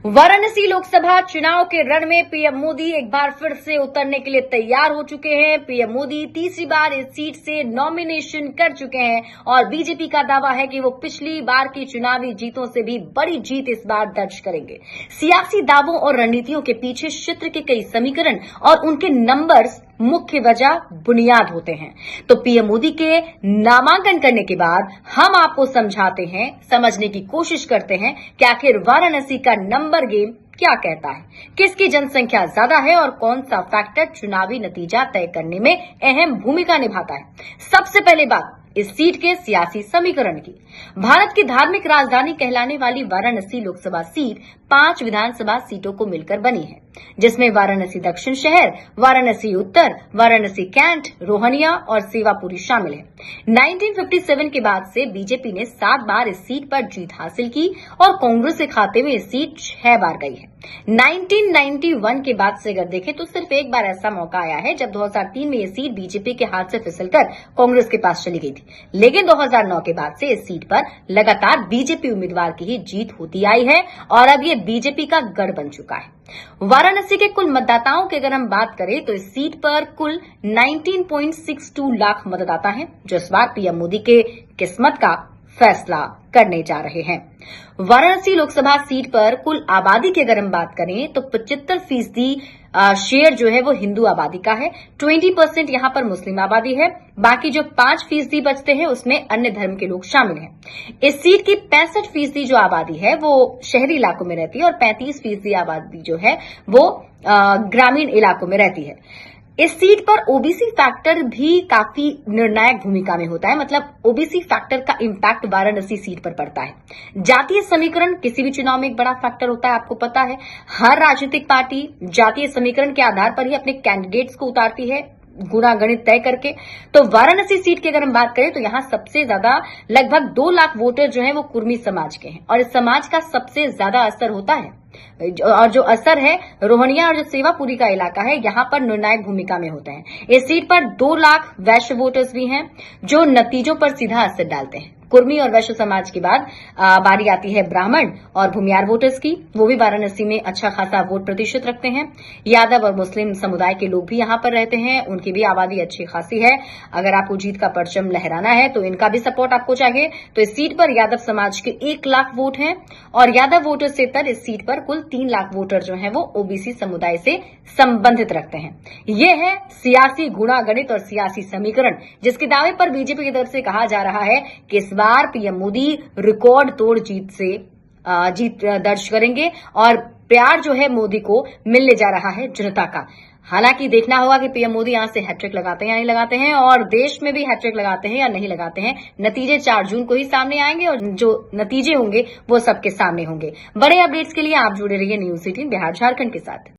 वाराणसी लोकसभा चुनाव के रण में पीएम मोदी एक बार फिर से उतरने के लिए तैयार हो चुके हैं। पीएम मोदी तीसरी बार इस सीट से नॉमिनेशन कर चुके हैं और बीजेपी का दावा है कि वो पिछली बार की चुनावी जीतों से भी बड़ी जीत इस बार दर्ज करेंगे। सियासी दावों और रणनीतियों के पीछे क्षेत्र के कई समीकरण और उनके नंबर्स मुख्य वजह बुनियाद होते हैं। तो पीएम मोदी के नामांकन करने के बाद हम आपको समझाते हैं, समझने की कोशिश करते हैं कि आखिर वाराणसी का नंबर गेम क्या कहता है, किसकी जनसंख्या ज्यादा है और कौन सा फैक्टर चुनावी नतीजा तय करने में अहम भूमिका निभाता है। सबसे पहले बात इस सीट के सियासी समीकरण की। भारत की धार्मिक राजधानी कहलाने वाली वाराणसी लोकसभा सीट 5 विधानसभा सीटों को मिलकर बनी है, जिसमें वाराणसी दक्षिण शहर, वाराणसी उत्तर, वाराणसी कैंट, रोहनिया और सेवापुरी शामिल है। 1957 के बाद से बीजेपी ने 7 बार इस सीट पर जीत हासिल की और कांग्रेस के खाते में इस सीट 6 बार गई है। 1991 के बाद से अगर देखें तो सिर्फ एक बार ऐसा मौका आया है जब 2003 में ये सीट बीजेपी के हाथ से फिसलकर कांग्रेस के पास चली गई थी, लेकिन 2009 के बाद से इस सीट पर लगातार बीजेपी उम्मीदवार की ही जीत होती आई है और अब ये बीजेपी का गढ़ बन चुका है। वाराणसी के कुल मतदाताओं की अगर हम बात करें तो इस सीट पर कुल 19.62 लाख मतदाता हैं, जो इस बार पीएम मोदी के किस्मत का फैसला करने जा रहे हैं। वाराणसी लोकसभा सीट पर कुल आबादी की अगर हम बात करें तो 75% शेयर जो है वो हिंदू आबादी का है, 20% यहां पर मुस्लिम आबादी है, बाकी जो 5% बचते हैं उसमें अन्य धर्म के लोग शामिल हैं। इस सीट की 65% जो आबादी है वो शहरी इलाकों में रहती है और 35% आबादी जो है वो ग्रामीण इलाकों में रहती है। इस सीट पर ओबीसी फैक्टर भी काफी निर्णायक भूमिका में होता है, मतलब ओबीसी फैक्टर का इम्पैक्ट वाराणसी सीट पर पड़ता है। जातीय समीकरण किसी भी चुनाव में एक बड़ा फैक्टर होता है, आपको पता है। हर राजनीतिक पार्टी जातीय समीकरण के आधार पर ही अपने कैंडिडेट्स को उतारती है, गुणा गणित तय करके। तो वाराणसी सीट की अगर हम बात करें तो यहां सबसे ज्यादा लगभग 2 लाख वोटर जो है वो कुर्मी समाज के हैं और इस समाज का सबसे ज्यादा असर होता है। और जो असर है रोहनिया और जो सेवापुरी का इलाका है, यहां पर निर्णायक भूमिका में होते हैं। इस सीट पर 2 लाख वैश्य वोटर्स भी हैं जो नतीजों पर सीधा असर डालते हैं। कुर्मी और वैश्य समाज के बाद बारी आती है ब्राह्मण और भूमियार वोटर्स की। वो भी वाराणसी में अच्छा खासा वोट प्रतिशत रखते हैं। यादव और मुस्लिम समुदाय के लोग भी यहां पर रहते हैं, उनकी भी आबादी अच्छी खासी है। अगर आपको जीत का परचम लहराना है तो इनका भी सपोर्ट आपको चाहिए। तो इस सीट पर यादव समाज के 1 लाख वोट हैं और यादव वोटर्स से तर इस सीट पर कुल 3 लाख वोटर जो है वो ओबीसी समुदाय से संबंधित रखते हैं। ये है सियासी गुणागणित और सियासी समीकरण, जिसके दावे पर बीजेपी की तरफ से कहा जा रहा है कि इस बार पीएम मोदी रिकॉर्ड तोड़ जीत दर्ज करेंगे और प्यार जो है मोदी को मिलने जा रहा है जनता का। हालांकि देखना होगा कि पीएम मोदी यहां से हैट्रिक लगाते हैं या नहीं लगाते हैं और देश में भी हैट्रिक लगाते हैं या नहीं लगाते हैं। नतीजे 4 जून को ही सामने आएंगे और जो नतीजे होंगे वो सबके सामने होंगे। बड़े अपडेट्स के लिए आप जुड़े रहिए न्यूज़ 18 बिहार झारखंड के साथ।